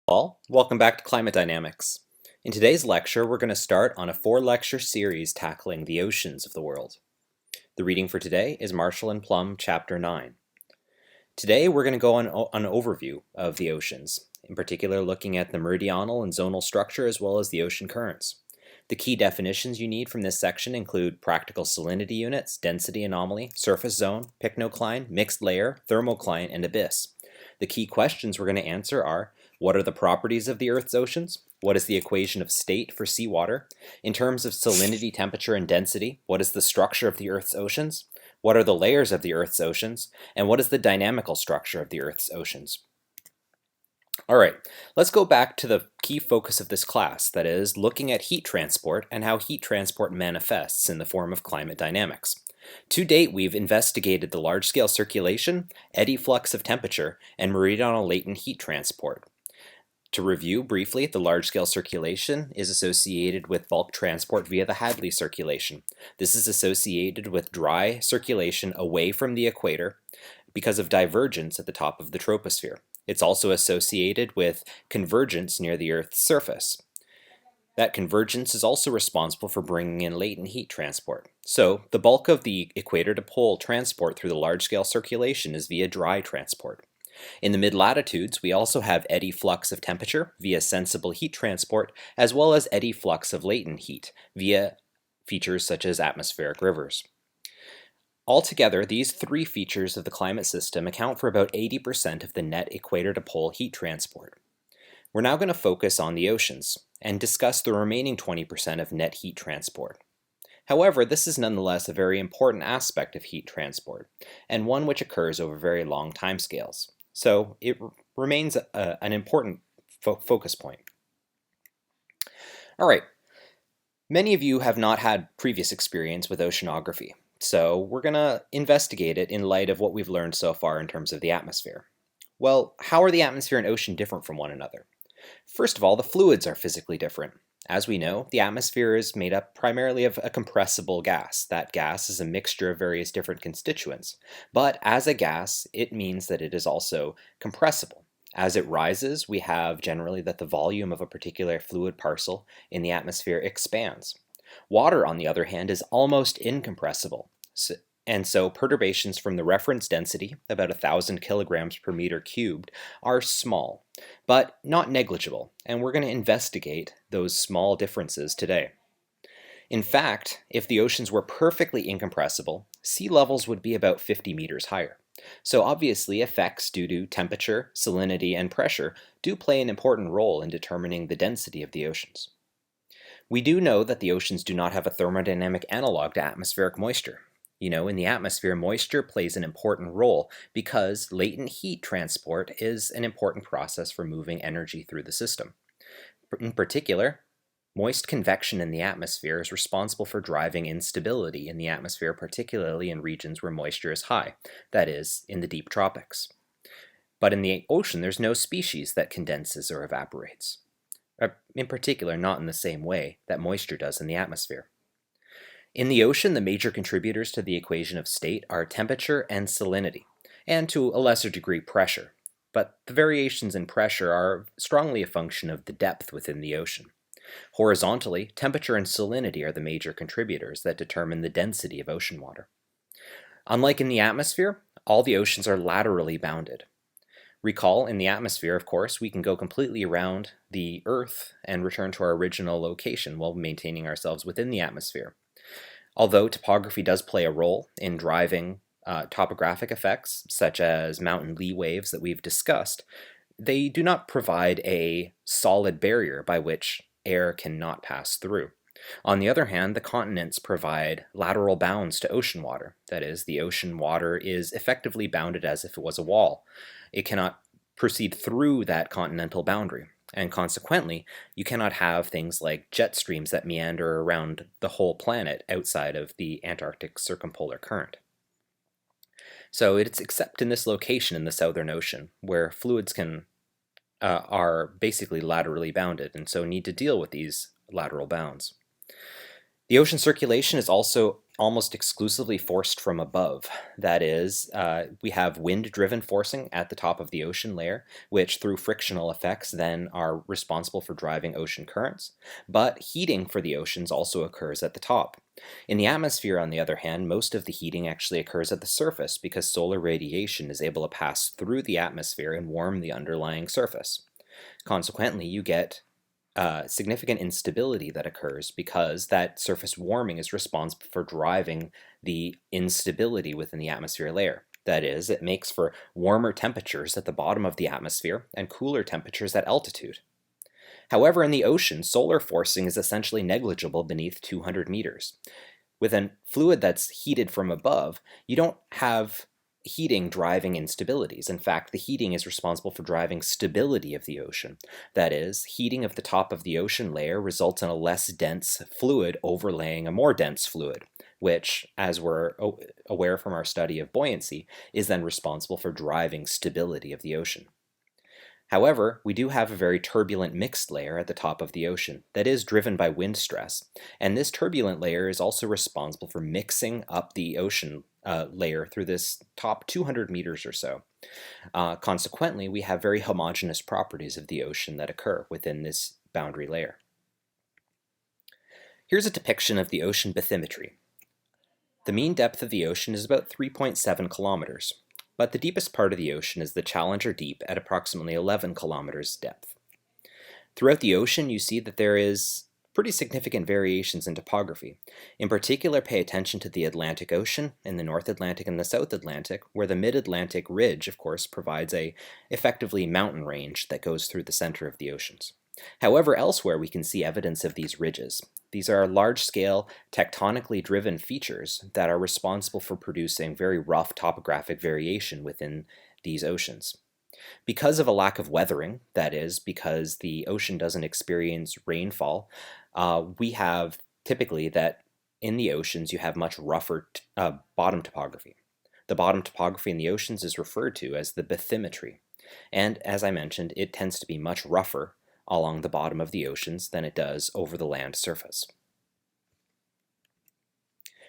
All, welcome back to Climate Dynamics. In today's lecture, we're going to start on a 4-lecture series tackling the oceans of the world. The reading for today is Marshall and Plum, Chapter 9. Today, we're going to go on an overview of the oceans, in particular looking at the meridional and zonal structure as well as the ocean currents. The key definitions you need from this section include practical salinity units, density anomaly, surface zone, pycnocline, mixed layer, thermocline, and abyss. The key questions we're going to answer are: what are the properties of the Earth's oceans? What is the equation of state for seawater? In terms of salinity, temperature, and density, what is the structure of the Earth's oceans? What are the layers of the Earth's oceans? And what is the dynamical structure of the Earth's oceans? All right, let's go back to the key focus of this class, that is, looking at heat transport and how heat transport manifests in the form of climate dynamics. To date, we've investigated the large-scale circulation, eddy flux of temperature, and meridional latent heat transport. To review briefly, the large-scale circulation is associated with bulk transport via the Hadley circulation. This is associated with dry circulation away from the equator because of divergence at the top of the troposphere. It's also associated with convergence near the Earth's surface. That convergence is also responsible for bringing in latent heat transport. So, the bulk of the equator to pole transport through the large-scale circulation is via dry transport. In the mid-latitudes, we also have eddy flux of temperature via sensible heat transport, as well as eddy flux of latent heat via features such as atmospheric rivers. Altogether, these three features of the climate system account for about 80% of the net equator-to-pole heat transport. We're now going to focus on the oceans and discuss the remaining 20% of net heat transport. However, this is nonetheless a very important aspect of heat transport, and one which occurs over very long timescales. So it remains an important focus point. All right, many of you have not had previous experience with oceanography, so we're going to investigate it in light of what we've learned so far in terms of the atmosphere. Well, how are the atmosphere and ocean different from one another? First of all, the fluids are physically different. As we know, the atmosphere is made up primarily of a compressible gas. That gas is a mixture of various different constituents. But as a gas, it means that it is also compressible. As it rises, we have generally that the volume of a particular fluid parcel in the atmosphere expands. Water, on the other hand, is almost incompressible. And so perturbations from the reference density, about 1,000 kilograms per meter cubed, are small, but not negligible, and we're going to investigate those small differences today. In fact, if the oceans were perfectly incompressible, sea levels would be about 50 meters higher. So obviously effects due to temperature, salinity, and pressure do play an important role in determining the density of the oceans. We do know that the oceans do not have a thermodynamic analog to atmospheric moisture. You know, in the atmosphere, moisture plays an important role because latent heat transport is an important process for moving energy through the system. In particular, moist convection in the atmosphere is responsible for driving instability in the atmosphere, particularly in regions where moisture is high, that is, in the deep tropics. But in the ocean, there's no species that condenses or evaporates. In particular, not in the same way that moisture does in the atmosphere. In the ocean, the major contributors to the equation of state are temperature and salinity, and to a lesser degree pressure. But the variations in pressure are strongly a function of the depth within the ocean. Horizontally, temperature and salinity are the major contributors that determine the density of ocean water. Unlike in the atmosphere, all the oceans are laterally bounded. Recall, in the atmosphere, of course, we can go completely around the Earth and return to our original location while maintaining ourselves within the atmosphere. Although topography does play a role in driving topographic effects, such as mountain lee waves that we've discussed, they do not provide a solid barrier by which air cannot pass through. On the other hand, the continents provide lateral bounds to ocean water. That is, the ocean water is effectively bounded as if it was a wall. It cannot proceed through that continental boundary. And consequently, you cannot have things like jet streams that meander around the whole planet outside of the Antarctic circumpolar current. So it's except in this location in the Southern Ocean where fluids are basically laterally bounded and so need to deal with these lateral bounds. The ocean circulation is also almost exclusively forced from above. That is, we have wind-driven forcing at the top of the ocean layer, which through frictional effects then are responsible for driving ocean currents. But heating for the oceans also occurs at the top. In the atmosphere, on the other hand, most of the heating actually occurs at the surface because solar radiation is able to pass through the atmosphere and warm the underlying surface. Consequently, you get significant instability that occurs because that surface warming is responsible for driving the instability within the atmosphere layer. That is, it makes for warmer temperatures at the bottom of the atmosphere and cooler temperatures at altitude. However, in the ocean, solar forcing is essentially negligible beneath 200 meters. With a fluid that's heated from above, you don't have heating driving instabilities. In fact, the heating is responsible for driving stability of the ocean. That is, heating of the top of the ocean layer results in a less dense fluid overlaying a more dense fluid, which, as we're aware from our study of buoyancy, is then responsible for driving stability of the ocean. However, we do have a very turbulent mixed layer at the top of the ocean that is driven by wind stress, and this turbulent layer is also responsible for mixing up the ocean layer through this top 200 meters or so. Consequently, we have very homogeneous properties of the ocean that occur within this boundary layer. Here's a depiction of the ocean bathymetry. The mean depth of the ocean is about 3.7 kilometers. But the deepest part of the ocean is the Challenger Deep at approximately 11 kilometers depth. Throughout the ocean, you see that there is pretty significant variations in topography. In particular, pay attention to the Atlantic Ocean in the North Atlantic and the South Atlantic, where the Mid-Atlantic Ridge, of course, provides a effectively mountain range that goes through the center of the oceans. However, elsewhere we can see evidence of these ridges. These are large-scale, tectonically driven features that are responsible for producing very rough topographic variation within these oceans. Because of a lack of weathering, that is, because the ocean doesn't experience rainfall, we have typically that in the oceans you have much rougher bottom topography. The bottom topography in the oceans is referred to as the bathymetry, and as I mentioned, it tends to be much rougher along the bottom of the oceans than it does over the land surface.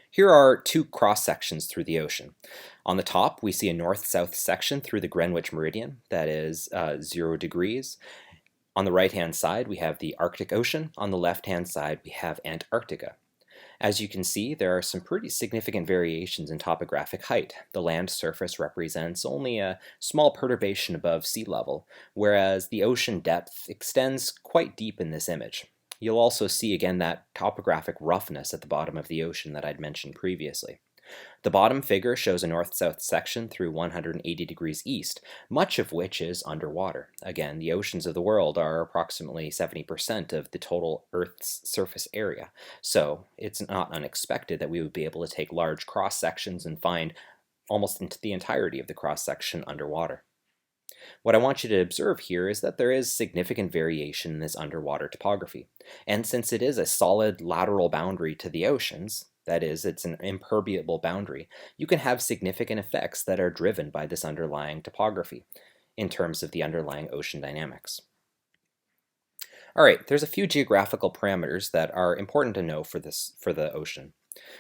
Here are two cross sections through the ocean. On the top, we see a north-south section through the Greenwich Meridian, that is 0 degrees. On the right-hand side, we have the Arctic Ocean. On the left-hand side, we have Antarctica. As you can see, there are some pretty significant variations in topographic height. The land surface represents only a small perturbation above sea level, whereas the ocean depth extends quite deep in this image. You'll also see again that topographic roughness at the bottom of the ocean that I'd mentioned previously. The bottom figure shows a north-south section through 180 degrees east, much of which is underwater. Again, the oceans of the world are approximately 70% of the total Earth's surface area, so it's not unexpected that we would be able to take large cross-sections and find almost the entirety of the cross-section underwater. What I want you to observe here is that there is significant variation in this underwater topography, and since it is a solid lateral boundary to the oceans, that is, it's an impermeable boundary, you can have significant effects that are driven by this underlying topography in terms of the underlying ocean dynamics. Alright, there's a few geographical parameters that are important to know for the ocean.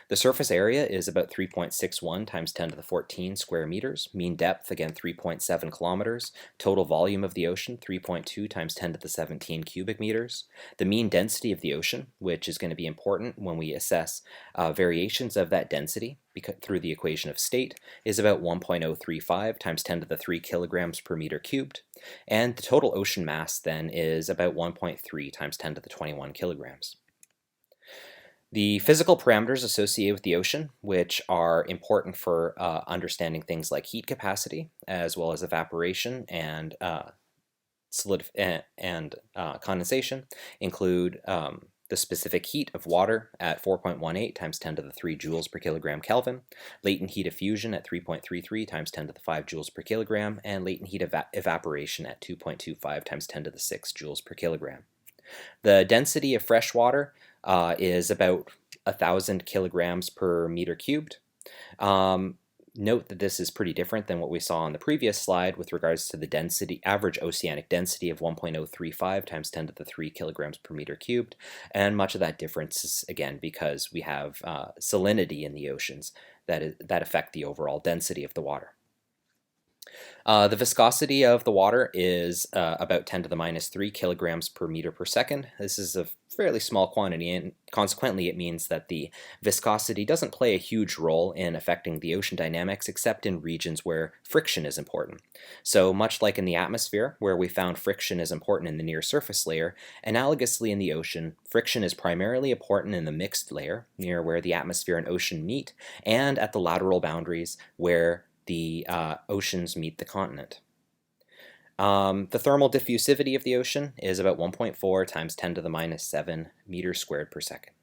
The surface area is about 3.61 times 10 to the 14 square meters. Mean depth, again, 3.7 kilometers. Total volume of the ocean, 3.2 times 10 to the 17 cubic meters. The mean density of the ocean, which is going to be important when we assess variations of that density through the equation of state, is about 1.035 times 10 to the 3 kilograms per meter cubed. And the total ocean mass then is about 1.3 times 10 to the 21 kilograms. The physical parameters associated with the ocean, which are important for understanding things like heat capacity, as well as evaporation and condensation, include the specific heat of water at 4.18 times 10 to the 3 joules per kilogram Kelvin, latent heat of fusion at 3.33 times 10 to the 5 joules per kilogram, and latent heat of evaporation at 2.25 times 10 to the 6 joules per kilogram. The density of fresh water is about 1,000 kilograms per meter cubed. Note that this is pretty different than what we saw on the previous slide with regards to the density, average oceanic density of 1.035 times 10 to the 3 kilograms per meter cubed, and much of that difference is, again, because we have salinity in the oceans that affect the overall density of the water. The viscosity of the water is about 10 to the minus 3 kilograms per meter per second. This is a fairly small quantity, and consequently it means that the viscosity doesn't play a huge role in affecting the ocean dynamics except in regions where friction is important. So much like in the atmosphere, where we found friction is important in the near surface layer, analogously in the ocean, friction is primarily important in the mixed layer, near where the atmosphere and ocean meet, and at the lateral boundaries where the oceans meet the continent. The thermal diffusivity of the ocean is about 1.4 times 10 to the minus 7 meters squared per second.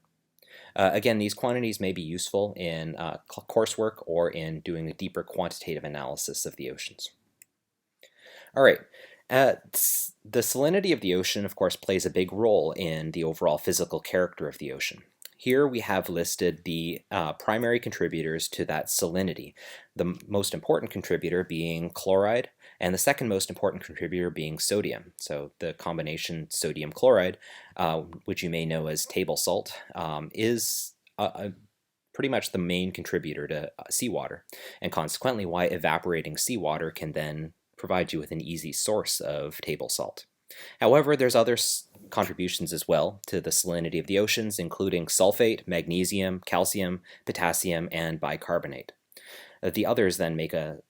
Again, these quantities may be useful in coursework or in doing a deeper quantitative analysis of the oceans. All right. The salinity of the ocean, of course, plays a big role in the overall physical character of the ocean. Here we have listed the primary contributors to that salinity, the most important contributor being chloride, and the second most important contributor being sodium. So the combination sodium chloride, which you may know as table salt, is pretty much the main contributor to seawater, and consequently why evaporating seawater can then provide you with an easy source of table salt. However, there's other contributions as well to the salinity of the oceans, including sulfate, magnesium, calcium, potassium, and bicarbonate. The others then make a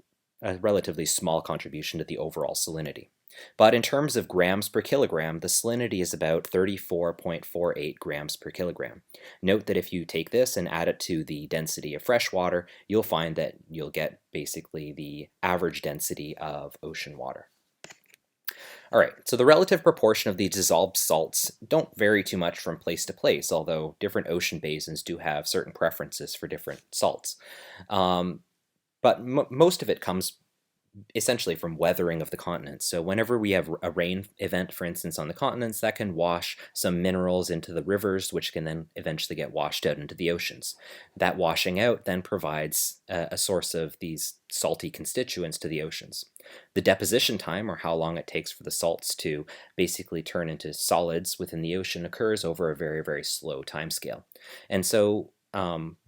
relatively small contribution to the overall salinity. But in terms of grams per kilogram, the salinity is about 34.48 grams per kilogram. Note that if you take this and add it to the density of fresh water, you'll find that you'll get basically the average density of ocean water. All right, so the relative proportion of the dissolved salts don't vary too much from place to place, although different ocean basins do have certain preferences for different salts. But most of it comes essentially from weathering of the continents. So whenever we have a rain event, for instance, on the continents, that can wash some minerals into the rivers, which can then eventually get washed out into the oceans. That washing out then provides a source of these salty constituents to the oceans. The deposition time, or how long it takes for the salts to basically turn into solids within the ocean, occurs over a very, very slow timescale. And so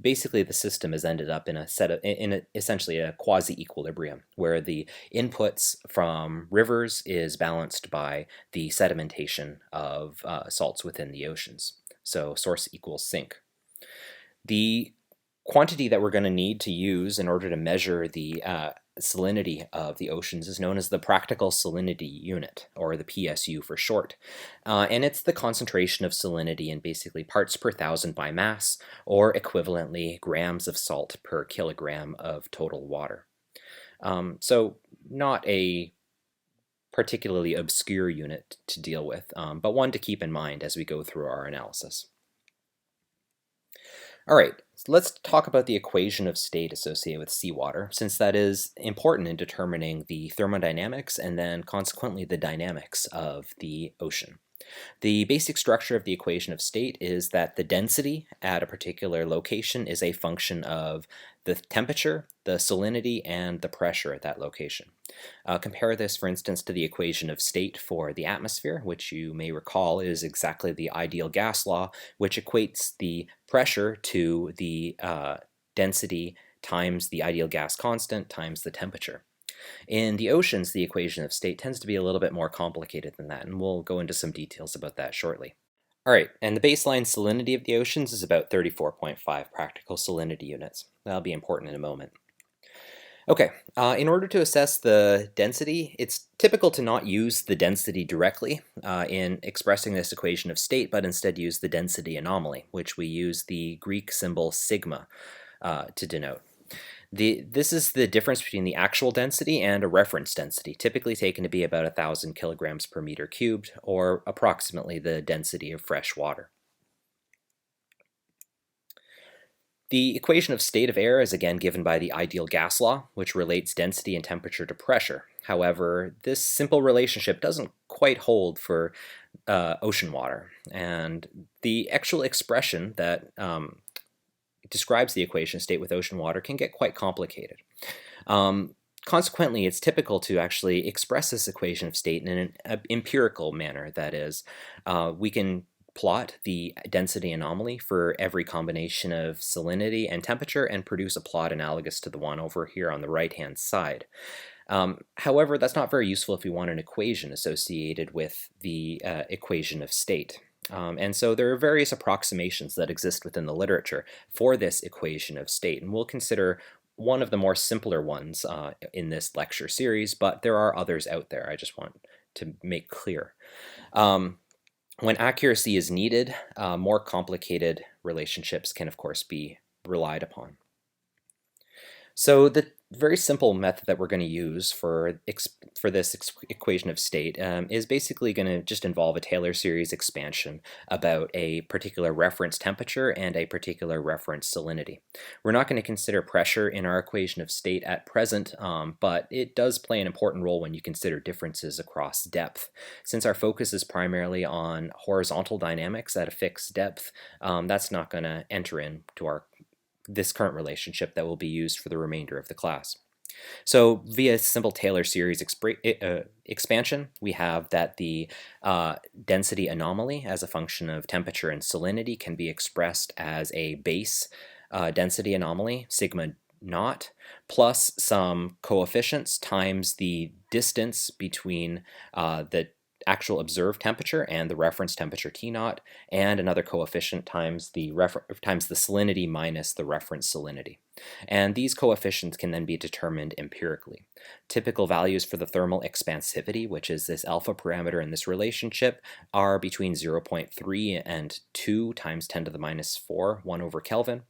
basically the system has ended up in essentially a quasi-equilibrium, where the inputs from rivers is balanced by the sedimentation of salts within the oceans. So source equals sink. The quantity that we're going to need to use in order to measure the salinity of the oceans is known as the practical salinity unit, or the PSU for short. And it's the concentration of salinity in basically parts per thousand by mass, or equivalently grams of salt per kilogram of total water. So not a particularly obscure unit to deal with, but one to keep in mind as we go through our analysis. All right, so let's talk about the equation of state associated with seawater, since that is important in determining the thermodynamics and then consequently the dynamics of the ocean. The basic structure of the equation of state is that the density at a particular location is a function of the temperature, the salinity, and the pressure at that location. Compare this, for instance, to the equation of state for the atmosphere, which you may recall is exactly the ideal gas law, which equates the pressure to the density times the ideal gas constant times the temperature. In the oceans, the equation of state tends to be a little bit more complicated than that, and we'll go into some details about that shortly. All right, and the baseline salinity of the oceans is about 34.5 practical salinity units. That'll be important in a moment. Okay, in order to assess the density, it's typical to not use the density directly in expressing this equation of state, but instead use the density anomaly, which we use the Greek symbol sigma to denote. This is the difference between the actual density and a reference density, typically taken to be about 1,000 kilograms per meter cubed, or approximately the density of fresh water. The equation of state of air is again given by the ideal gas law, which relates density and temperature to pressure. However, this simple relationship doesn't quite hold for ocean water, and the actual expression that describes the equation of state with ocean water can get quite complicated. Consequently, it's typical to actually express this equation of state in an empirical manner. That is, we can plot the density anomaly for every combination of salinity and temperature and produce a plot analogous to the one over here on the right-hand side. However, that's not very useful if we want an equation associated with the equation of state. And so there are various approximations that exist within the literature for this equation of state, and we'll consider one of the more simpler ones in this lecture series, but there are others out there I just want to make clear. When accuracy is needed, more complicated relationships can, of course, be relied upon. So the very simple method that we're going to use for this equation of state is basically going to just involve a Taylor series expansion about a particular reference temperature and a particular reference salinity. We're not going to consider pressure in our equation of state at present, but it does play an important role when you consider differences across depth. Since our focus is primarily on horizontal dynamics at a fixed depth, that's not going to enter into this current relationship that will be used for the remainder of the class. So via simple Taylor series expansion, we have that the density anomaly as a function of temperature and salinity can be expressed as a base density anomaly, sigma naught, plus some coefficients times the distance between the actual observed temperature and the reference temperature T naught, and another coefficient times the salinity minus the reference salinity. And these coefficients can then be determined empirically. Typical values for the thermal expansivity, which is this alpha parameter in this relationship, are between 0.3 and 2 times 10 to the minus 4, 1 over Kelvin.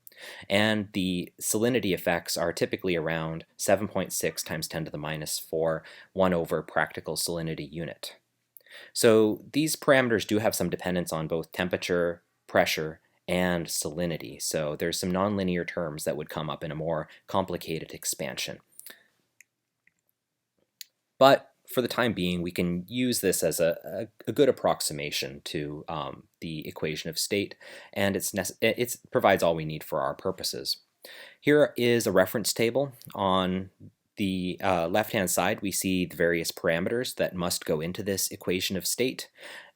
And the salinity effects are typically around 7.6 times 10 to the minus 4, 1 over practical salinity unit. So these parameters do have some dependence on both temperature, pressure, and salinity. So there's some nonlinear terms that would come up in a more complicated expansion. But for the time being, we can use this as a good approximation to the equation of state, and it provides all we need for our purposes. Here is a reference table. On the left-hand side, we see the various parameters that must go into this equation of state,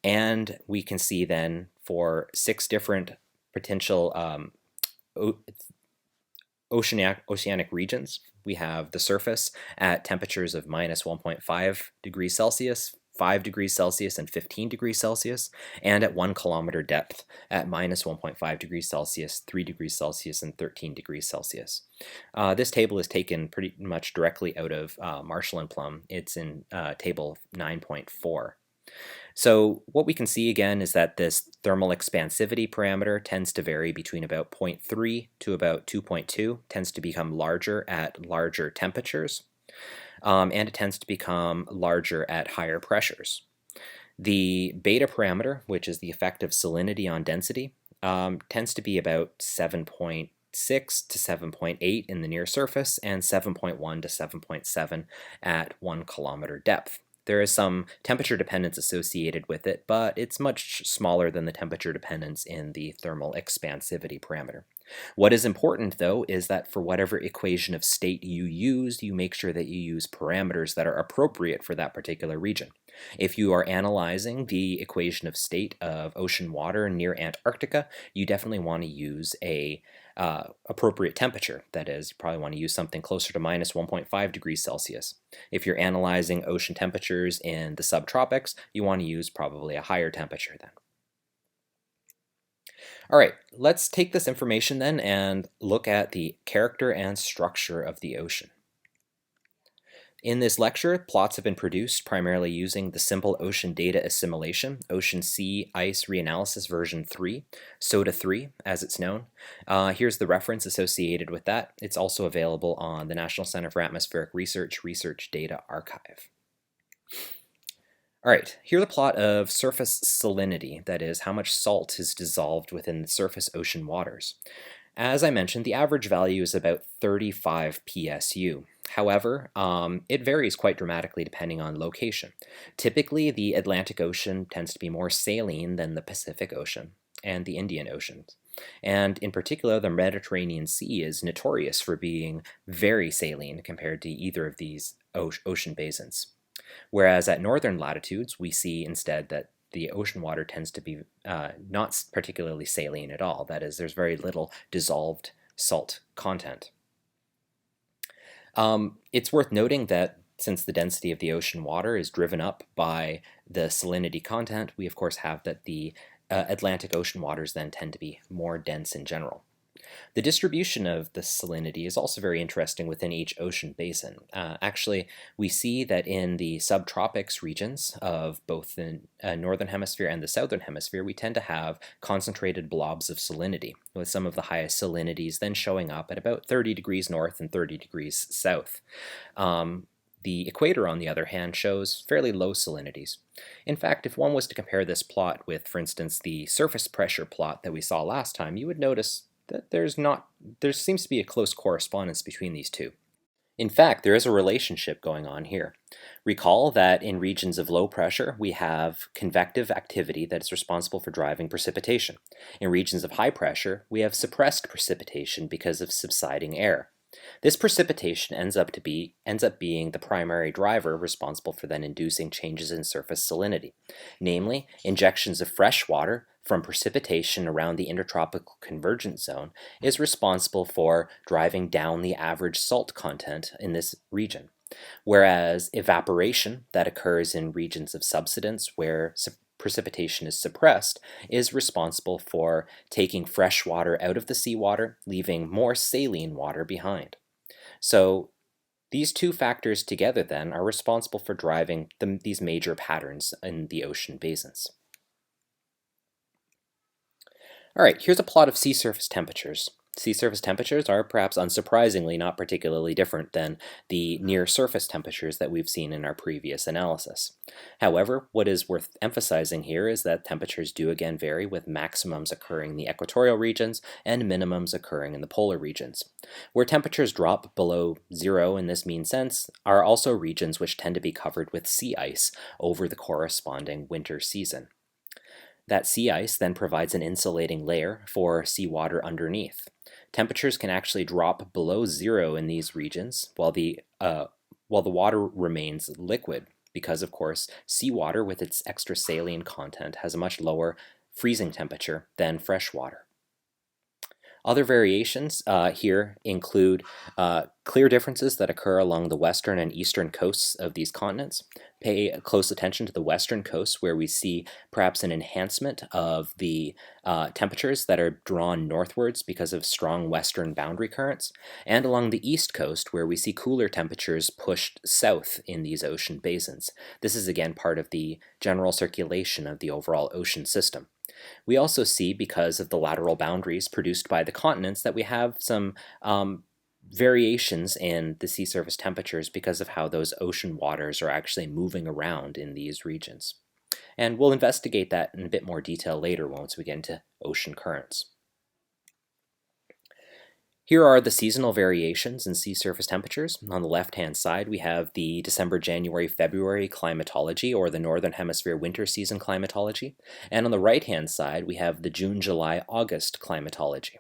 and we can see then for 6 different potential oceanic regions. We have the surface at temperatures of minus 1.5 degrees Celsius, 5 degrees Celsius, and 15 degrees Celsius, and at 1 kilometer depth at minus 1.5 degrees Celsius, 3 degrees Celsius, and 13 degrees Celsius. This table is taken pretty much directly out of Marshall and Plum. It's in table 9.4. So what we can see again is that this thermal expansivity parameter tends to vary between about 0.3 to about 2.2, tends to become larger at larger temperatures, and it tends to become larger at higher pressures. The beta parameter, which is the effect of salinity on density, tends to be about 7.6 to 7.8 in the near surface and 7.1 to 7.7 at 1 kilometer depth. There is some temperature dependence associated with it, but it's much smaller than the temperature dependence in the thermal expansivity parameter. What is important, though, is that for whatever equation of state you use, you make sure that you use parameters that are appropriate for that particular region. If you are analyzing the equation of state of ocean water near Antarctica, you definitely want to use a appropriate temperature. That is, you probably want to use something closer to minus 1.5 degrees Celsius. If you're analyzing ocean temperatures in the subtropics, you want to use probably a higher temperature then. All right, let's take this information then and look at the character and structure of the ocean. In this lecture, plots have been produced primarily using the simple ocean data assimilation, Ocean Sea Ice Reanalysis version 3, SODA3 as it's known. Here's the reference associated with that. It's also available on the National Center for Atmospheric Research Data Archive. All right, here's a plot of surface salinity, that is, how much salt is dissolved within the surface ocean waters. As I mentioned, the average value is about 35 PSU. However, it varies quite dramatically depending on location. Typically, the Atlantic Ocean tends to be more saline than the Pacific Ocean and the Indian Oceans. And in particular, the Mediterranean Sea is notorious for being very saline compared to either of these ocean basins. Whereas at northern latitudes, we see instead that the ocean water tends to be not particularly saline at all. That is, there's very little dissolved salt content. It's worth noting that since the density of the ocean water is driven up by the salinity content, we of course have that the Atlantic Ocean waters then tend to be more dense in general. The distribution of the salinity is also very interesting within each ocean basin. Actually, we see that in the subtropics regions of both the northern hemisphere and the southern hemisphere, we tend to have concentrated blobs of salinity, with some of the highest salinities then showing up at about 30 degrees north and 30 degrees south. The equator, on the other hand, shows fairly low salinities. In fact, if one was to compare this plot with, for instance, the surface pressure plot that we saw last time, you would notice that there seems to be a close correspondence between these two. In fact, there is a relationship going on here. Recall that in regions of low pressure, we have convective activity that is responsible for driving precipitation. In regions of high pressure, we have suppressed precipitation because of subsiding air. This precipitation ends up being the primary driver responsible for then inducing changes in surface salinity, namely injections of fresh water from precipitation around the intertropical convergence zone is responsible for driving down the average salt content in this region, whereas evaporation that occurs in regions of subsidence where precipitation is suppressed is responsible for taking fresh water out of the seawater, leaving more saline water behind. So these two factors together then are responsible for driving these major patterns in the ocean basins. All right, here's a plot of sea surface temperatures. Sea surface temperatures are perhaps unsurprisingly not particularly different than the near surface temperatures that we've seen in our previous analysis. However, what is worth emphasizing here is that temperatures do again vary, with maximums occurring in the equatorial regions and minimums occurring in the polar regions. Where temperatures drop below zero in this mean sense are also regions which tend to be covered with sea ice over the corresponding winter season. That sea ice then provides an insulating layer for seawater underneath. Temperatures can actually drop below zero in these regions while the water remains liquid, because of course seawater with its extra saline content has a much lower freezing temperature than fresh water. Other variations here include clear differences that occur along the western and eastern coasts of these continents. Pay close attention to the western coast, where we see perhaps an enhancement of the temperatures that are drawn northwards because of strong western boundary currents, and along the east coast, where we see cooler temperatures pushed south in these ocean basins. This is again part of the general circulation of the overall ocean system. We also see, because of the lateral boundaries produced by the continents, that we have some variations in the sea surface temperatures because of how those ocean waters are actually moving around in these regions. And we'll investigate that in a bit more detail later once we get into ocean currents. Here are the seasonal variations in sea surface temperatures. On the left-hand side, we have the December, January, February climatology, or the Northern Hemisphere winter season climatology. And on the right-hand side, we have the June, July, August climatology.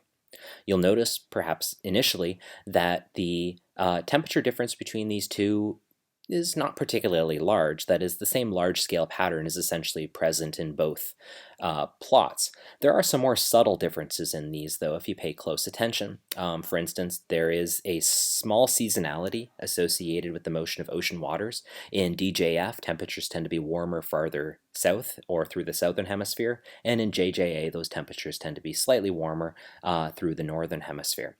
You'll notice, perhaps initially, that the temperature difference between these two is not particularly large. That is, the same large-scale pattern is essentially present in both plots. There are some more subtle differences in these, though, if you pay close attention. For instance, there is a small seasonality associated with the motion of ocean waters. In DJF, temperatures tend to be warmer farther south or through the southern hemisphere, and in JJA, those temperatures tend to be slightly warmer through the northern hemisphere.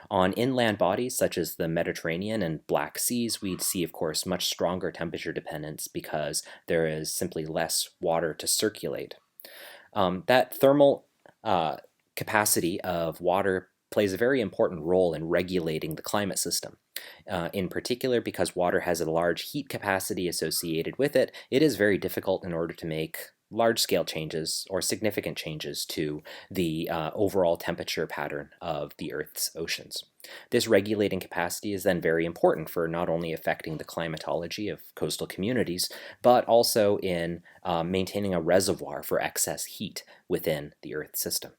On inland bodies such as the Mediterranean and Black Seas, we'd see, of course, much stronger temperature dependence because there is simply less water to circulate. That thermal capacity of water plays a very important role in regulating the climate system. In particular, because water has a large heat capacity associated with it, it is very difficult in order to make large-scale changes or significant changes to the overall temperature pattern of the Earth's oceans. This regulating capacity is then very important for not only affecting the climatology of coastal communities, but also in maintaining a reservoir for excess heat within the Earth system.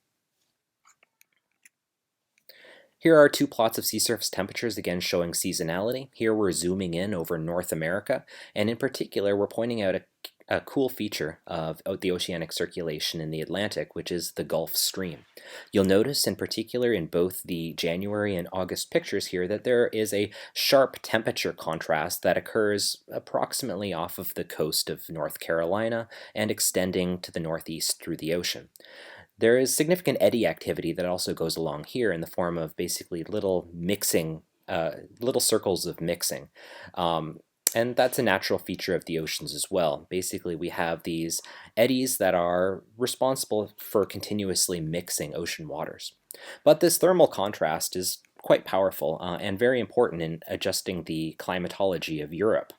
Here are two plots of sea surface temperatures, again showing seasonality. Here we're zooming in over North America, and in particular we're pointing out a cool feature of the oceanic circulation in the Atlantic, which is the Gulf Stream. You'll notice in particular in both the January and August pictures here that there is a sharp temperature contrast that occurs approximately off of the coast of North Carolina and extending to the northeast through the ocean. There is significant eddy activity that also goes along here in the form of basically little mixing, little circles of mixing. And that's a natural feature of the oceans as well. Basically, we have these eddies that are responsible for continuously mixing ocean waters. But this thermal contrast is quite powerful and very important in adjusting the climatology of Europe.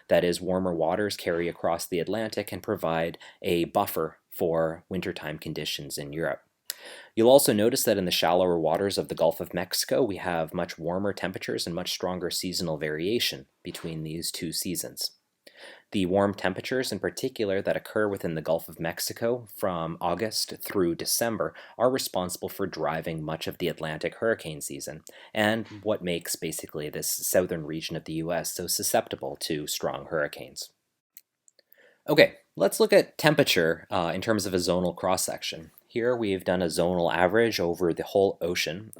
That is, warmer waters carry across the Atlantic and provide a buffer for wintertime conditions in Europe. You'll also notice that in the shallower waters of the Gulf of Mexico, we have much warmer temperatures and much stronger seasonal variation between these two seasons. The warm temperatures in particular that occur within the Gulf of Mexico from August through December are responsible for driving much of the Atlantic hurricane season, and what makes basically this southern region of the US so susceptible to strong hurricanes. Okay, let's look at temperature in terms of a zonal cross-section. Here we've done a zonal average over the whole ocean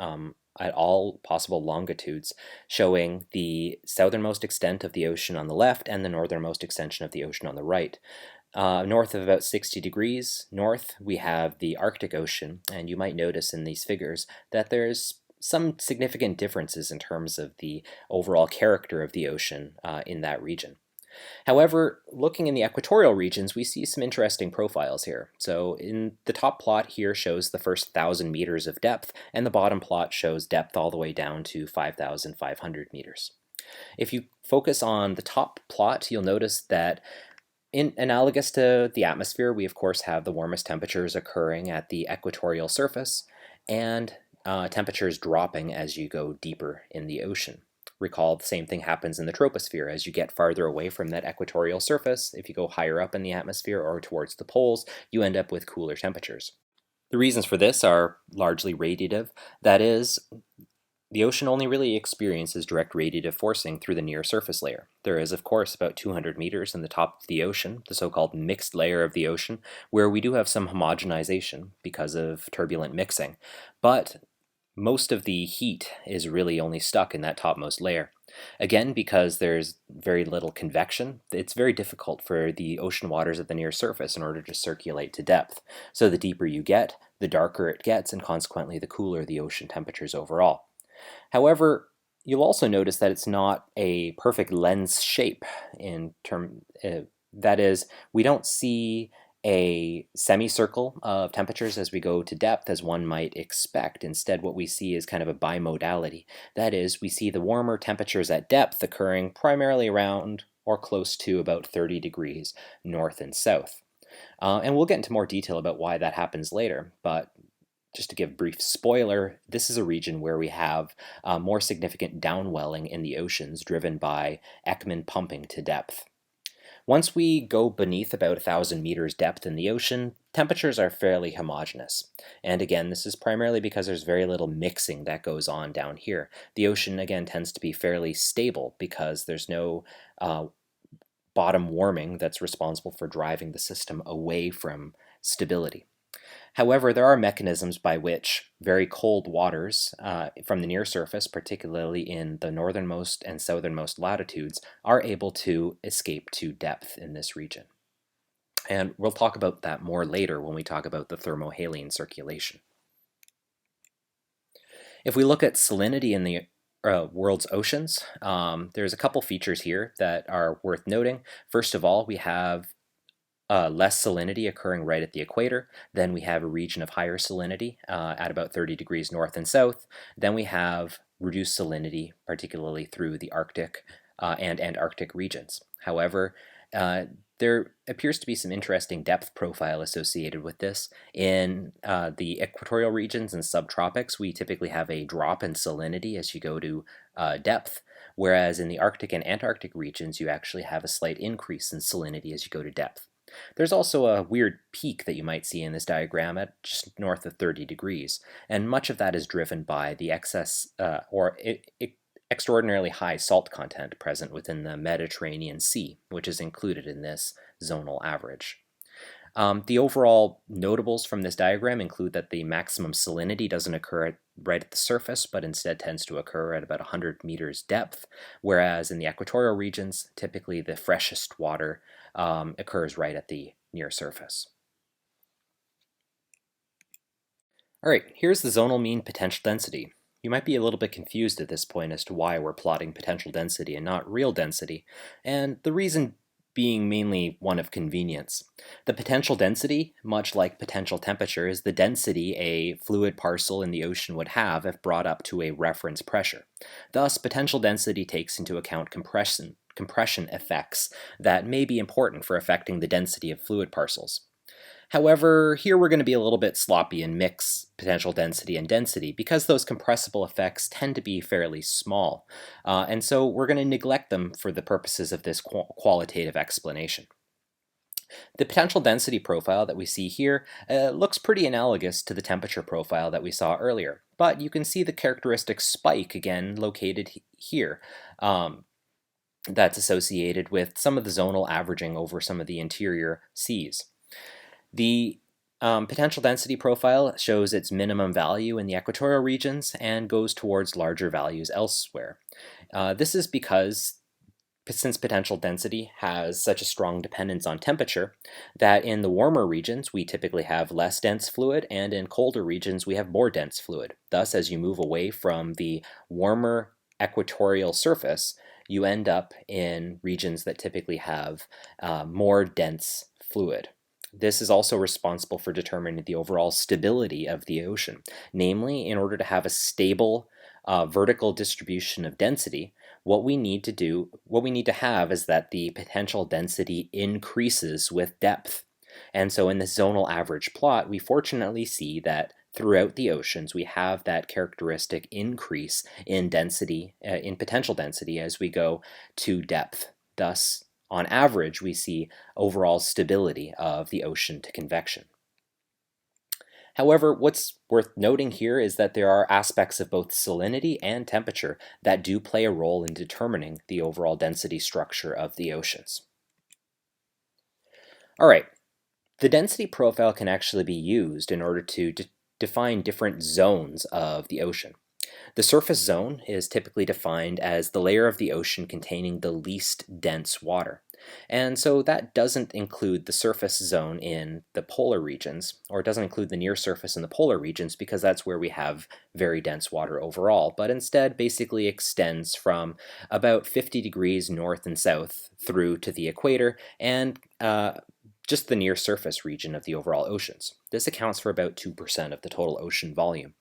at all possible longitudes, showing the southernmost extent of the ocean on the left and the northernmost extension of the ocean on the right. North of about 60 degrees north, we have the Arctic Ocean, and you might notice in these figures that there's some significant differences in terms of the overall character of the ocean in that region. However, looking in the equatorial regions, we see some interesting profiles here. So in the top plot here shows the first 1,000 meters of depth, and the bottom plot shows depth all the way down to 5,500 meters. If you focus on the top plot, you'll notice that analogous to the atmosphere, we of course have the warmest temperatures occurring at the equatorial surface, and temperatures dropping as you go deeper in the ocean. Recall the same thing happens in the troposphere. As you get farther away from that equatorial surface, if you go higher up in the atmosphere or towards the poles, you end up with cooler temperatures. The reasons for this are largely radiative. That is, the ocean only really experiences direct radiative forcing through the near surface layer. There is, of course, about 200 meters in the top of the ocean, the so-called mixed layer of the ocean, where we do have some homogenization because of turbulent mixing. But most of the heat is really only stuck in that topmost layer. Again, because there's very little convection, it's very difficult for the ocean waters at the near surface in order to circulate to depth. So the deeper you get, the darker it gets, and consequently the cooler the ocean temperatures overall. However, you'll also notice that it's not a perfect lens shape that is, we don't see a semicircle of temperatures as we go to depth as one might expect. Instead, what we see is kind of a bimodality. That is, we see the warmer temperatures at depth occurring primarily around or close to about 30 degrees north and south. And we'll get into more detail about why that happens later, but just to give a brief spoiler, this is a region where we have more significant downwelling in the oceans driven by Ekman pumping to depth. Once we go beneath about 1,000 meters depth in the ocean, temperatures are fairly homogeneous. And again, this is primarily because there's very little mixing that goes on down here. The ocean, again, tends to be fairly stable because there's no bottom warming that's responsible for driving the system away from stability. However, there are mechanisms by which very cold waters from the near surface, particularly in the northernmost and southernmost latitudes, are able to escape to depth in this region. And we'll talk about that more later when we talk about the thermohaline circulation. If we look at salinity in the world's oceans, there's a couple features here that are worth noting. First of all, we have less salinity occurring right at the equator. Then we have a region of higher salinity at about 30 degrees north and south. Then we have reduced salinity, particularly through the Arctic and Antarctic regions. However, there appears to be some interesting depth profile associated with this. In the equatorial regions and subtropics, we typically have a drop in salinity as you go to depth, whereas in the Arctic and Antarctic regions, you actually have a slight increase in salinity as you go to depth. There's also a weird peak that you might see in this diagram at just north of 30 degrees, and much of that is driven by the extraordinarily high salt content present within the Mediterranean Sea, which is included in this zonal average. The overall notables from this diagram include that the maximum salinity doesn't occur right at the surface, but instead tends to occur at about 100 meters depth, whereas in the equatorial regions, typically the freshest water occurs right at the near surface. All right, here's the zonal mean potential density. You might be a little bit confused at this point as to why we're plotting potential density and not real density, and the reason being mainly one of convenience. The potential density, much like potential temperature, is the density a fluid parcel in the ocean would have if brought up to a reference pressure. Thus, potential density takes into account compression effects that may be important for affecting the density of fluid parcels. However, here we're going to be a little bit sloppy and mix potential density and density because those compressible effects tend to be fairly small, and so we're going to neglect them for the purposes of this qualitative explanation. The potential density profile that we see here looks pretty analogous to the temperature profile that we saw earlier, but you can see the characteristic spike again located here. That's associated with some of the zonal averaging over some of the interior seas. The potential density profile shows its minimum value in the equatorial regions and goes towards larger values elsewhere. This is because since potential density has such a strong dependence on temperature, that in the warmer regions we typically have less dense fluid, and in colder regions we have more dense fluid. Thus, as you move away from the warmer equatorial surface, you end up in regions that typically have more dense fluid. This is also responsible for determining the overall stability of the ocean. Namely, in order to have a stable vertical distribution of density, what we need to have is that the potential density increases with depth. And so in the zonal average plot, we fortunately see that throughout the oceans, we have that characteristic increase in density, in potential density as we go to depth. Thus, on average, we see overall stability of the ocean to convection. However, what's worth noting here is that there are aspects of both salinity and temperature that do play a role in determining the overall density structure of the oceans. All right, the density profile can actually be used in order to define different zones of the ocean. The surface zone is typically defined as the layer of the ocean containing the least dense water. And so that doesn't include the surface zone in the polar regions, or it doesn't include the near surface in the polar regions because that's where we have very dense water overall, but instead basically extends from about 50 degrees north and south through to the equator and just the near surface region of the overall oceans. This accounts for about 2% of the total ocean volume.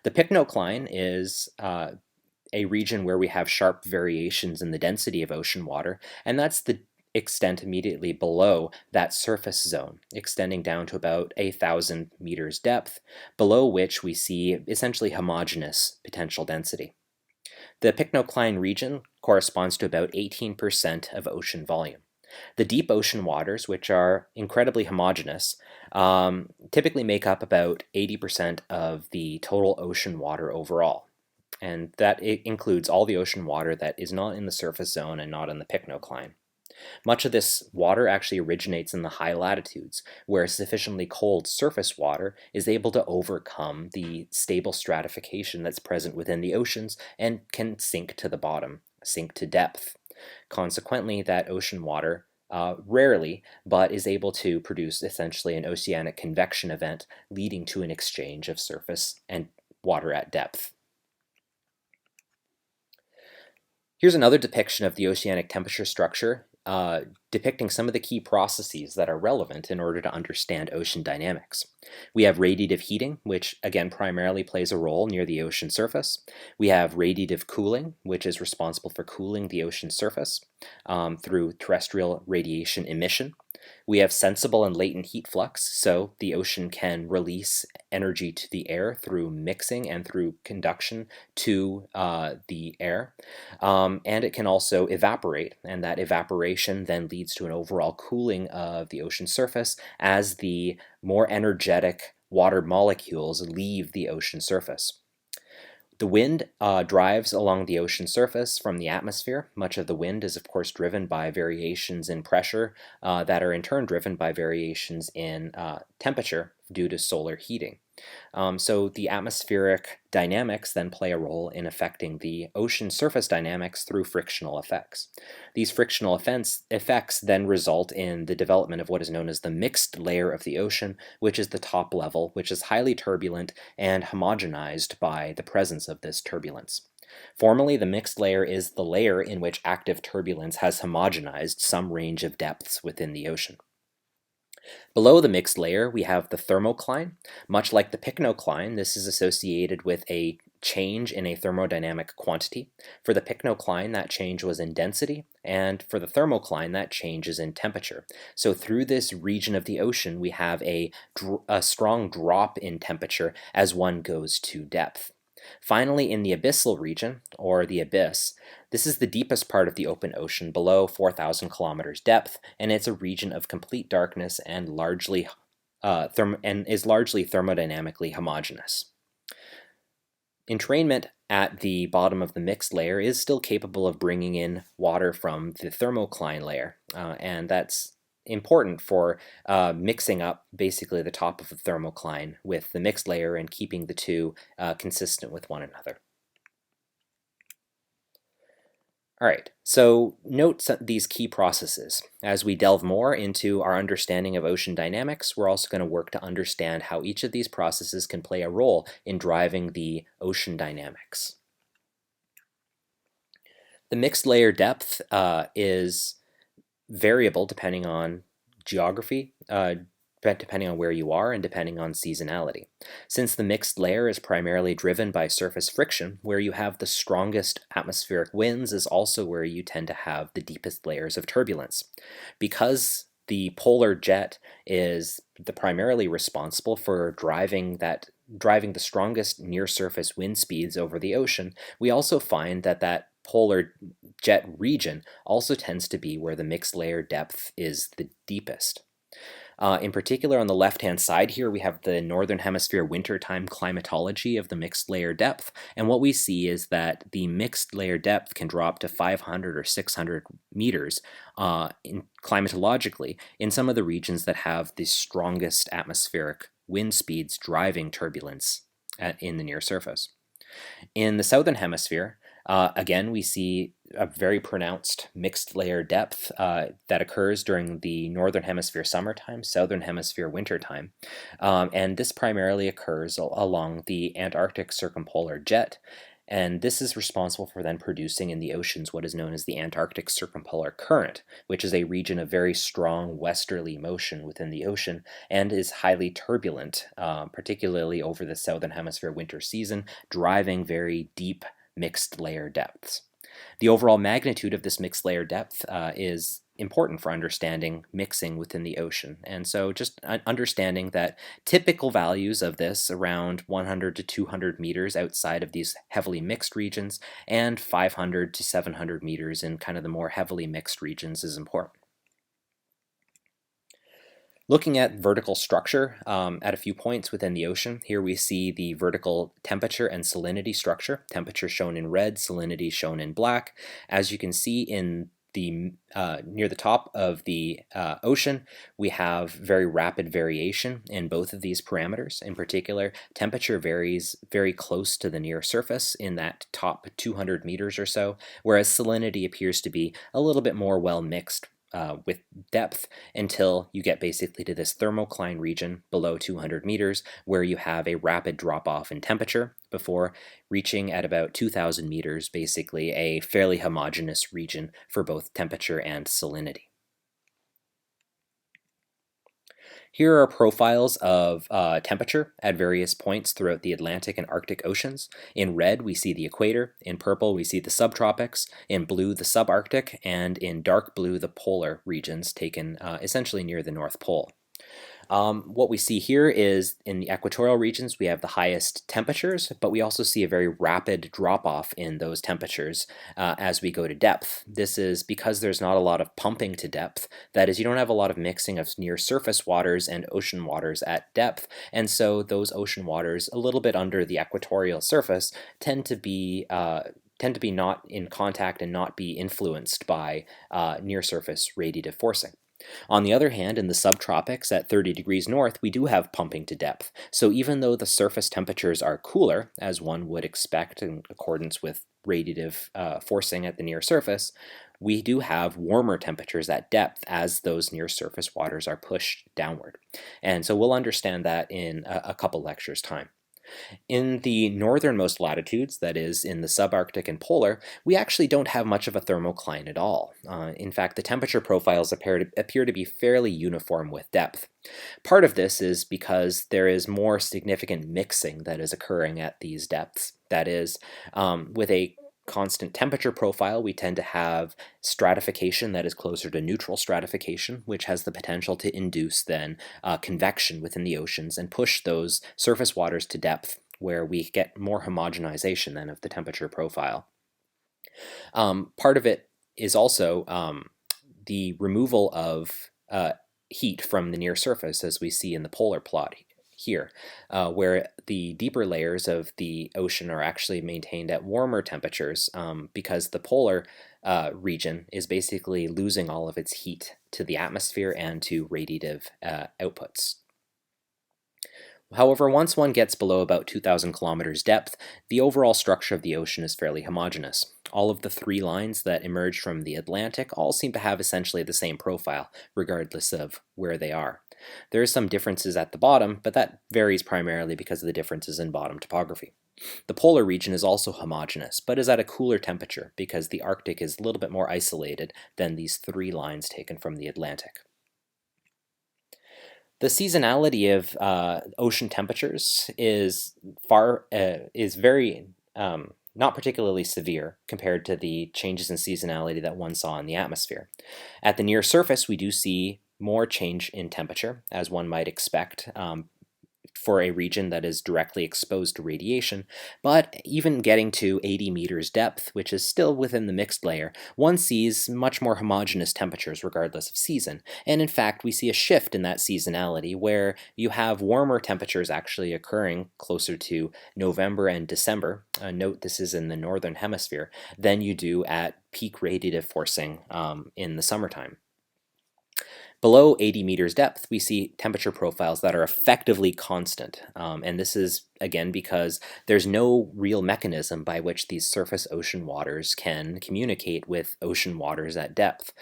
The pycnocline is a region where we have sharp variations in the density of ocean water, and that's the extent immediately below that surface zone, extending down to about 1,000 meters depth, below which we see essentially homogeneous potential density. The pycnocline region corresponds to about 18% of ocean volume. The deep ocean waters, which are incredibly homogeneous, typically make up about 80% of the total ocean water overall. And that includes all the ocean water that is not in the surface zone and not in the pycnocline. Much of this water actually originates in the high latitudes, where sufficiently cold surface water is able to overcome the stable stratification that's present within the oceans and can sink to the bottom, sink to depth. Consequently, that ocean water rarely, but is able to produce essentially an oceanic convection event, leading to an exchange of surface and water at depth. Here's another depiction of the oceanic temperature structure, depicting some of the key processes that are relevant in order to understand ocean dynamics. We have radiative heating, which again primarily plays a role near the ocean surface. We have radiative cooling, which is responsible for cooling the ocean surface through terrestrial radiation emission. We have sensible and latent heat flux, so the ocean can release energy to the air through mixing and through conduction to the air. And it can also evaporate, and that evaporation then leads to an overall cooling of the ocean surface as the more energetic water molecules leave the ocean surface. The wind drives along the ocean surface from the atmosphere. Much of the wind is, of course, driven by variations in pressure that are in turn driven by variations in temperature due to solar heating. So the atmospheric dynamics then play a role in affecting the ocean surface dynamics through frictional effects. These frictional effects then result in the development of what is known as the mixed layer of the ocean, which is the top level, which is highly turbulent and homogenized by the presence of this turbulence. Formally, the mixed layer is the layer in which active turbulence has homogenized some range of depths within the ocean. Below the mixed layer, we have the thermocline. Much like the pycnocline, this is associated with a change in a thermodynamic quantity. For the pycnocline, that change was in density, and for the thermocline, that change is in temperature. So through this region of the ocean, we have a strong drop in temperature as one goes to depth. Finally, in the abyssal region, or the abyss, this is the deepest part of the open ocean, below 4,000 kilometers depth, and it's a region of complete darkness and is largely thermodynamically homogeneous. Entrainment at the bottom of the mixed layer is still capable of bringing in water from the thermocline layer, and that's important for mixing up basically the top of the thermocline with the mixed layer and keeping the two consistent with one another. All right, so note these key processes. As we delve more into our understanding of ocean dynamics, we're also going to work to understand how each of these processes can play a role in driving the ocean dynamics. The mixed layer depth is variable depending on geography, depending on where you are, and depending on seasonality. Since the mixed layer is primarily driven by surface friction, where you have the strongest atmospheric winds is also where you tend to have the deepest layers of turbulence. Because the polar jet is primarily responsible for driving the strongest near-surface wind speeds over the ocean, we also find that polar jet region also tends to be where the mixed layer depth is the deepest. In particular, on the left-hand side here, we have the Northern Hemisphere wintertime climatology of the mixed layer depth, and what we see is that the mixed layer depth can drop to 500 or 600 meters climatologically in some of the regions that have the strongest atmospheric wind speeds driving turbulence in the near surface. In the Southern Hemisphere, again, we see a very pronounced mixed layer depth that occurs during the Northern Hemisphere summertime, Southern Hemisphere wintertime, and this primarily occurs along the Antarctic circumpolar jet, and this is responsible for then producing in the oceans what is known as the Antarctic circumpolar current, which is a region of very strong westerly motion within the ocean and is highly turbulent, particularly over the Southern Hemisphere winter season, driving very deep mixed layer depths. The overall magnitude of this mixed layer depth is important for understanding mixing within the ocean. And so just understanding that typical values of this around 100 to 200 meters outside of these heavily mixed regions and 500 to 700 meters in kind of the more heavily mixed regions is important. Looking at vertical structure at a few points within the ocean, here we see the vertical temperature and salinity structure. Temperature shown in red, salinity shown in black. As you can see in the near the top of the ocean, we have very rapid variation in both of these parameters. In particular, temperature varies very close to the near surface in that top 200 meters or so, whereas salinity appears to be a little bit more well mixed with depth until you get basically to this thermocline region below 200 meters where you have a rapid drop off in temperature before reaching at about 2,000 meters basically a fairly homogeneous region for both temperature and salinity. Here are profiles of temperature at various points throughout the Atlantic and Arctic Oceans. In red, we see the equator. In purple, we see the subtropics. In blue, the subarctic. And in dark blue, the polar regions taken essentially near the North Pole. What we see here is in the equatorial regions, we have the highest temperatures, but we also see a very rapid drop-off in those temperatures as we go to depth. This is because there's not a lot of pumping to depth. That is, you don't have a lot of mixing of near surface waters and ocean waters at depth, and so those ocean waters a little bit under the equatorial surface tend to be not in contact and not be influenced by near surface radiative forcing. On the other hand, in the subtropics at 30 degrees north, we do have pumping to depth. So even though the surface temperatures are cooler, as one would expect in accordance with radiative forcing at the near surface, we do have warmer temperatures at depth as those near surface waters are pushed downward. And so we'll understand that in a couple lectures' time. In the northernmost latitudes, that is, in the subarctic and polar, we actually don't have much of a thermocline at all. In fact, the temperature profiles appear to be fairly uniform with depth. Part of this is because there is more significant mixing that is occurring at these depths. That is, with a constant temperature profile, we tend to have stratification that is closer to neutral stratification, which has the potential to induce then convection within the oceans and push those surface waters to depth where we get more homogenization then of the temperature profile. Part of it is also the removal of heat from the near surface, as we see in the polar plot here, where the deeper layers of the ocean are actually maintained at warmer temperatures because the polar region is basically losing all of its heat to the atmosphere and to radiative outputs. However, once one gets below about 2,000 kilometers depth, the overall structure of the ocean is fairly homogeneous. All of the three lines that emerge from the Atlantic all seem to have essentially the same profile, regardless of where they are. There are some differences at the bottom, but that varies primarily because of the differences in bottom topography. The polar region is also homogeneous, but is at a cooler temperature because the Arctic is a little bit more isolated than these three lines taken from the Atlantic. The seasonality of ocean temperatures is very not particularly severe compared to the changes in seasonality that one saw in the atmosphere. At the near surface, we do see more change in temperature, as one might expect for a region that is directly exposed to radiation, but even getting to 80 meters depth, which is still within the mixed layer, one sees much more homogeneous temperatures regardless of season. And in fact, we see a shift in that seasonality where you have warmer temperatures actually occurring closer to November and December. Note this is in the northern hemisphere, than you do at peak radiative forcing in the summertime. Below 80 meters depth, we see temperature profiles that are effectively constant, and this is, again, because there's no real mechanism by which these surface ocean waters can communicate with ocean waters at depth,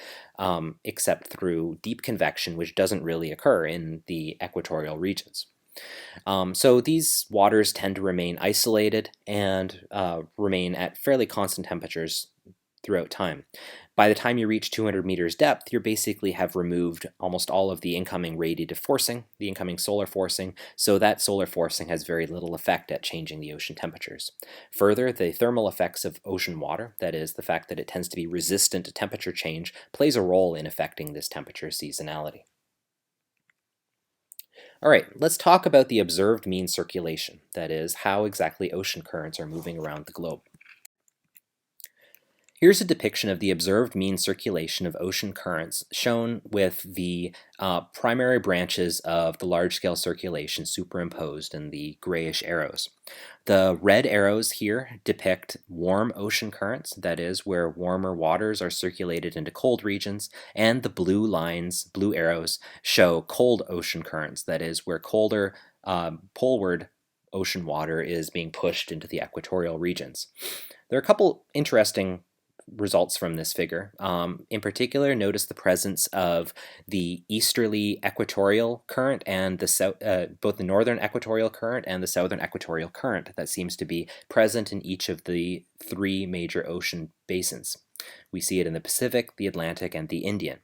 except through deep convection, which doesn't really occur in the equatorial regions. So these waters tend to remain isolated and remain at fairly constant temperatures throughout time. By the time you reach 200 meters depth, you basically have removed almost all of the incoming radiative forcing, the incoming solar forcing, so that solar forcing has very little effect at changing the ocean temperatures. Further, the thermal effects of ocean water, that is, the fact that it tends to be resistant to temperature change, plays a role in affecting this temperature seasonality. All right, let's talk about the observed mean circulation, that is, how exactly ocean currents are moving around the globe. Here's a depiction of the observed mean circulation of ocean currents shown with the primary branches of the large-scale circulation superimposed in the grayish arrows. The red arrows here depict warm ocean currents, that is, where warmer waters are circulated into cold regions, and the blue lines, blue arrows, show cold ocean currents, that is, where colder poleward ocean water is being pushed into the equatorial regions. There are a couple interesting results from this figure. In particular, notice the presence of the easterly equatorial current and both the northern equatorial current and the southern equatorial current that seems to be present in each of the three major ocean basins. We see it in the Pacific, the Atlantic, and the Indian.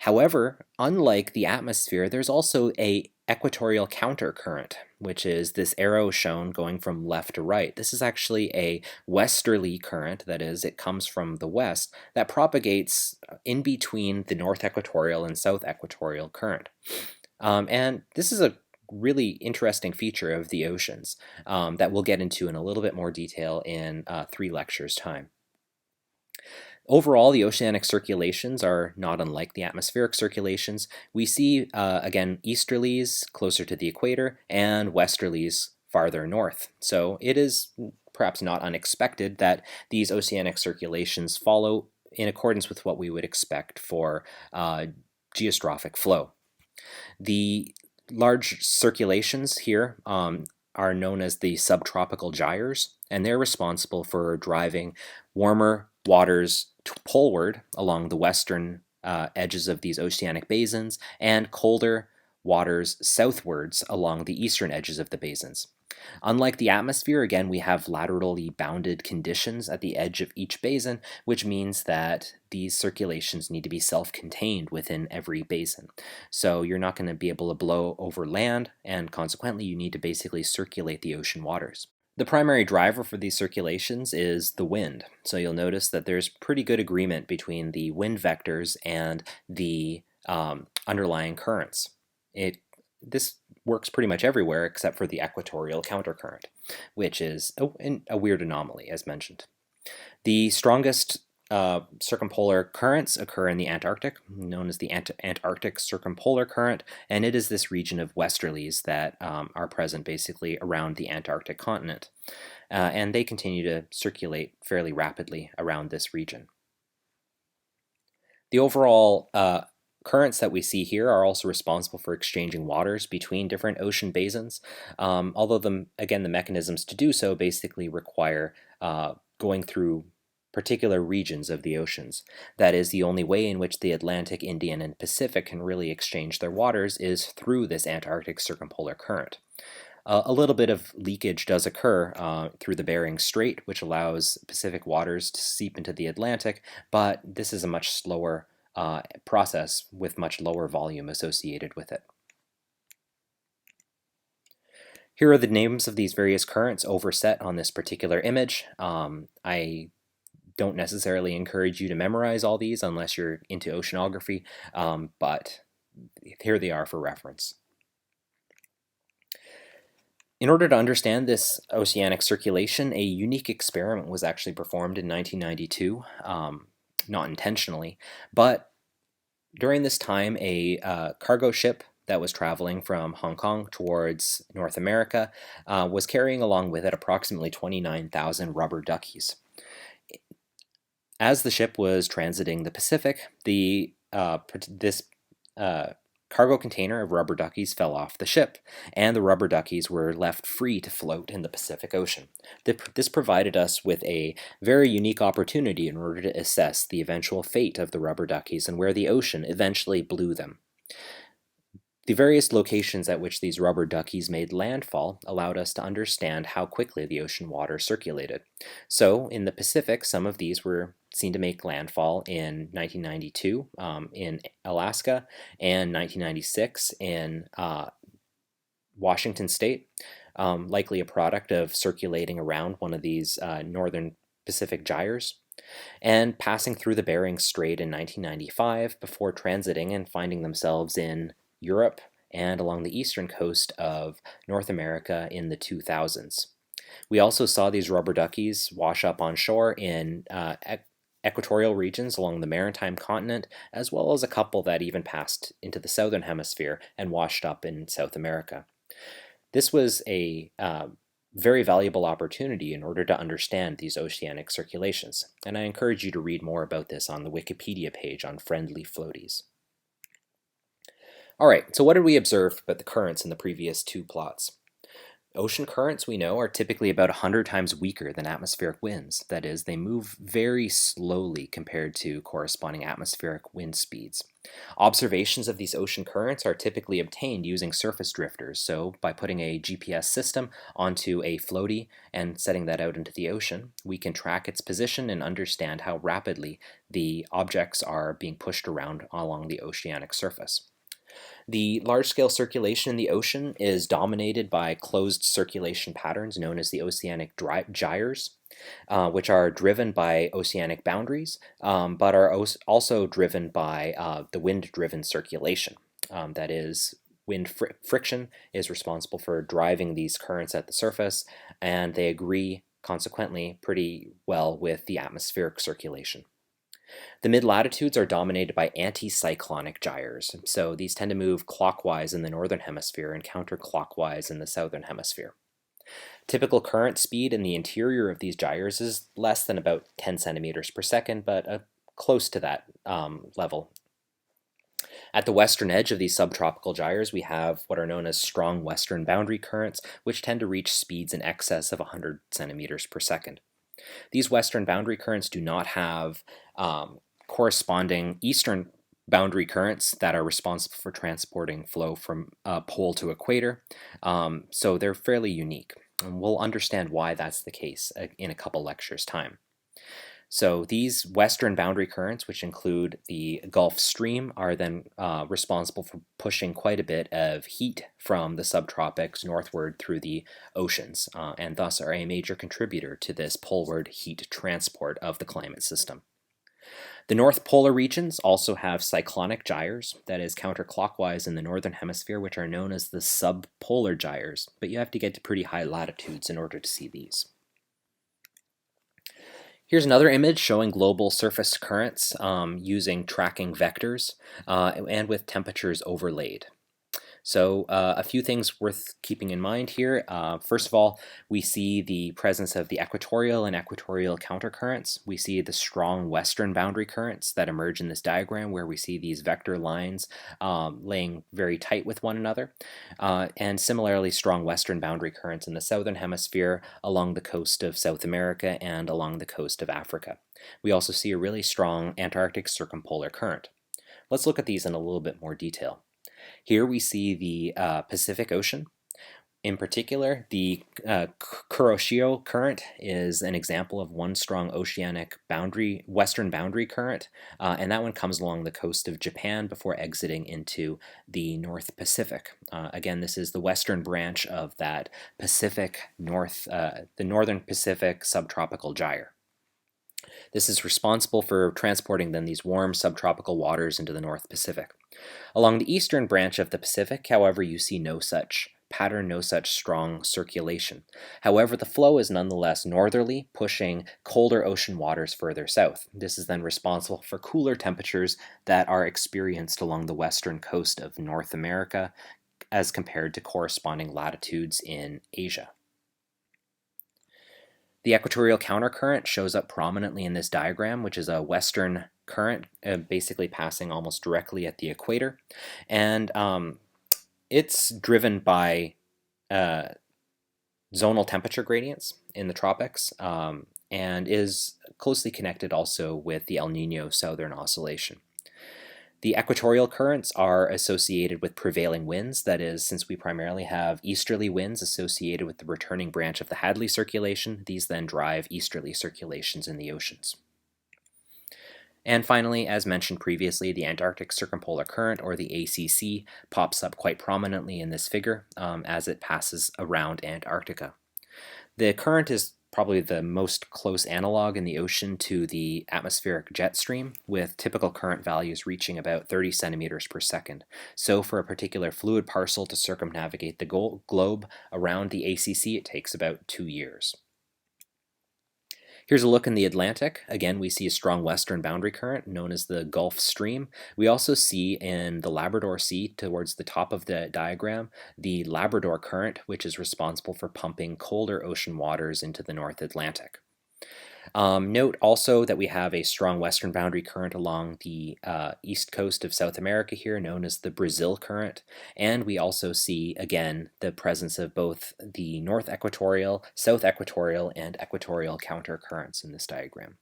However, unlike the atmosphere, there's also a equatorial countercurrent, which is this arrow shown going from left to right. This is actually a westerly current, that is, it comes from the west, that propagates in between the north equatorial and south equatorial current. And this is a really interesting feature of the oceans that we'll get into in a little bit more detail in 3 lectures' time. Overall, the oceanic circulations are not unlike the atmospheric circulations. We see, again, easterlies closer to the equator and westerlies farther north. So it is perhaps not unexpected that these oceanic circulations follow in accordance with what we would expect for geostrophic flow. The large circulations here are known as the subtropical gyres, and they're responsible for driving warmer waters poleward along the western edges of these oceanic basins and colder waters southwards along the eastern edges of the basins. Unlike the atmosphere, again, we have laterally bounded conditions at the edge of each basin, which means that these circulations need to be self-contained within every basin. So you're not going to be able to blow over land, and consequently you need to basically circulate the ocean waters. The primary driver for these circulations is the wind. So you'll notice that there's pretty good agreement between the wind vectors and the underlying currents. This works pretty much everywhere except for the equatorial countercurrent, which is a weird anomaly, as mentioned. The strongest circumpolar currents occur in the Antarctic, known as the Antarctic circumpolar current, and it is this region of westerlies that are present basically around the Antarctic continent. And they continue to circulate fairly rapidly around this region. The overall currents that we see here are also responsible for exchanging waters between different ocean basins, although the mechanisms to do so basically require going through particular regions of the oceans. That is, the only way in which the Atlantic, Indian, and Pacific can really exchange their waters is through this Antarctic circumpolar current. A little bit of leakage does occur through the Bering Strait, which allows Pacific waters to seep into the Atlantic, but this is a much slower process with much lower volume associated with it. Here are the names of these various currents overset on this particular image. I don't necessarily encourage you to memorize all these unless you're into oceanography, but here they are for reference. In order to understand this oceanic circulation, a unique experiment was actually performed in 1992, not intentionally, but during this time a cargo ship that was traveling from Hong Kong towards North America was carrying along with it approximately 29,000 rubber duckies. As the ship was transiting the Pacific, this cargo container of rubber duckies fell off the ship, and the rubber duckies were left free to float in the Pacific Ocean. This provided us with a very unique opportunity in order to assess the eventual fate of the rubber duckies and where the ocean eventually blew them. The various locations at which these rubber duckies made landfall allowed us to understand how quickly the ocean water circulated. So, in the Pacific, some of these were seen to make landfall in 1992 in Alaska and 1996 in Washington State, likely a product of circulating around one of these northern Pacific gyres, and passing through the Bering Strait in 1995 before transiting and finding themselves in Europe and along the eastern coast of North America in the 2000s. We also saw these rubber duckies wash up on shore in equatorial regions along the maritime continent, as well as a couple that even passed into the southern hemisphere and washed up in South America. This was a very valuable opportunity in order to understand these oceanic circulations, and I encourage you to read more about this on the Wikipedia page on friendly floaties. All right, so what did we observe about the currents in the previous 2 plots? Ocean currents, we know, are typically about 100 times weaker than atmospheric winds. That is, they move very slowly compared to corresponding atmospheric wind speeds. Observations of these ocean currents are typically obtained using surface drifters, so by putting a GPS system onto a floaty and setting that out into the ocean, we can track its position and understand how rapidly the objects are being pushed around along the oceanic surface. The large-scale circulation in the ocean is dominated by closed circulation patterns known as the oceanic gyres, which are driven by oceanic boundaries, but are also driven by the wind-driven circulation. That is, wind friction is responsible for driving these currents at the surface, and they agree, consequently, pretty well with the atmospheric circulation. The mid-latitudes are dominated by anticyclonic gyres, so these tend to move clockwise in the northern hemisphere and counterclockwise in the southern hemisphere. Typical current speed in the interior of these gyres is less than about 10 centimeters per second, but close to that level. At the western edge of these subtropical gyres, we have what are known as strong western boundary currents, which tend to reach speeds in excess of 100 centimeters per second. These western boundary currents do not have corresponding eastern boundary currents that are responsible for transporting flow from pole to equator, so they're fairly unique. And we'll understand why that's the case in a couple lectures' time. So these western boundary currents, which include the Gulf Stream, are then responsible for pushing quite a bit of heat from the subtropics northward through the oceans, and thus are a major contributor to this poleward heat transport of the climate system. The North Polar regions also have cyclonic gyres, that is counterclockwise in the northern hemisphere, which are known as the subpolar gyres, but you have to get to pretty high latitudes in order to see these. Here's another image showing global surface currents using tracking vectors and with temperatures overlaid. So a few things worth keeping in mind here. First of all, we see the presence of the equatorial and equatorial countercurrents. We see the strong western boundary currents that emerge in this diagram, where we see these vector lines laying very tight with one another. And similarly, strong western boundary currents in the southern hemisphere along the coast of South America and along the coast of Africa. We also see a really strong Antarctic circumpolar current. Let's look at these in a little bit more detail. Here we see the Pacific Ocean. In particular, the Kuroshio current is an example of one strong oceanic western boundary current, and that one comes along the coast of Japan before exiting into the North Pacific. Again, this is the western branch of that the Northern Pacific subtropical gyre. This is responsible for transporting then these warm subtropical waters into the North Pacific. Along the eastern branch of the Pacific, however, you see no such pattern, no such strong circulation. However, the flow is nonetheless northerly, pushing colder ocean waters further south. This is then responsible for cooler temperatures that are experienced along the western coast of North America as compared to corresponding latitudes in Asia. The equatorial countercurrent shows up prominently in this diagram, which is a western current basically passing almost directly at the equator. And it's driven by zonal temperature gradients in the tropics and is closely connected also with the El Niño Southern Oscillation. The equatorial currents are associated with prevailing winds, that is, since we primarily have easterly winds associated with the returning branch of the Hadley circulation, these then drive easterly circulations in the oceans. And finally, as mentioned previously, the Antarctic Circumpolar Current, or the ACC, pops up quite prominently in this figure as it passes around Antarctica. The current is probably the most close analog in the ocean to the atmospheric jet stream, with typical current values reaching about 30 centimeters per second. So for a particular fluid parcel to circumnavigate the globe around the ACC, it takes about 2 years. Here's a look in the Atlantic. Again, we see a strong western boundary current known as the Gulf Stream. We also see in the Labrador Sea, towards the top of the diagram, the Labrador Current, which is responsible for pumping colder ocean waters into the North Atlantic. Note also that we have a strong western boundary current along the east coast of South America here, known as the Brazil Current, and we also see, again, the presence of both the north equatorial, south equatorial, and equatorial counter currents in this diagram.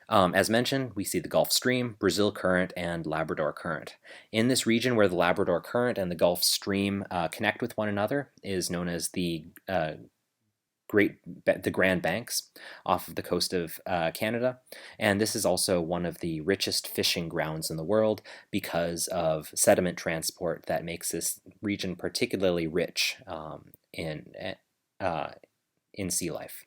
As mentioned, we see the Gulf Stream, Brazil Current, and Labrador Current. In this region where the Labrador Current and the Gulf Stream connect with one another is known as the Grand Banks off of the coast of Canada, and this is also one of the richest fishing grounds in the world because of sediment transport that makes this region particularly rich in sea life.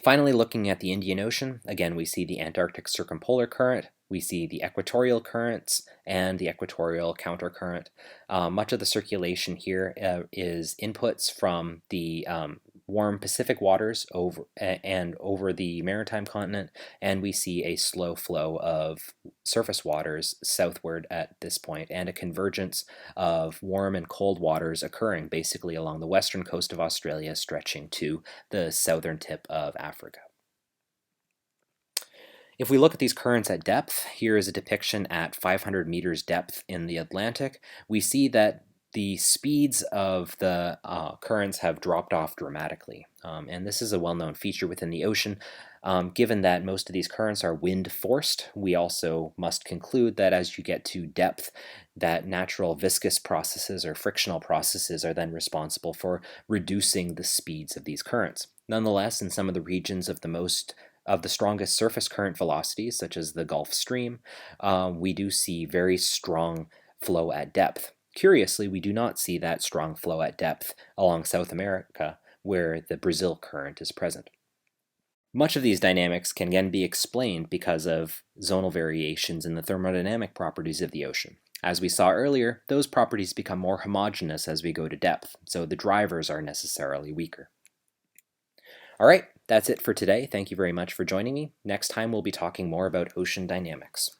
Finally, looking at the Indian Ocean, again we see the Antarctic Circumpolar Current, we see the equatorial currents and the equatorial countercurrent. Much of the circulation here is inputs from the warm Pacific waters over the maritime continent, and we see a slow flow of surface waters southward at this point, and a convergence of warm and cold waters occurring basically along the western coast of Australia, stretching to the southern tip of Africa. If we look at these currents at depth, here is a depiction at 500 meters depth in the Atlantic. We see that the speeds of the currents have dropped off dramatically, and this is a well-known feature within the ocean. Given that most of these currents are wind-forced, we also must conclude that as you get to depth, that natural viscous processes or frictional processes are then responsible for reducing the speeds of these currents. Nonetheless, in some of the regions of the strongest surface current velocities, such as the Gulf Stream, we do see very strong flow at depth. Curiously, we do not see that strong flow at depth along South America, where the Brazil Current is present. Much of these dynamics can again be explained because of zonal variations in the thermodynamic properties of the ocean. As we saw earlier, those properties become more homogeneous as we go to depth, so the drivers are necessarily weaker. All right, that's it for today. Thank you very much for joining me. Next time we'll be talking more about ocean dynamics.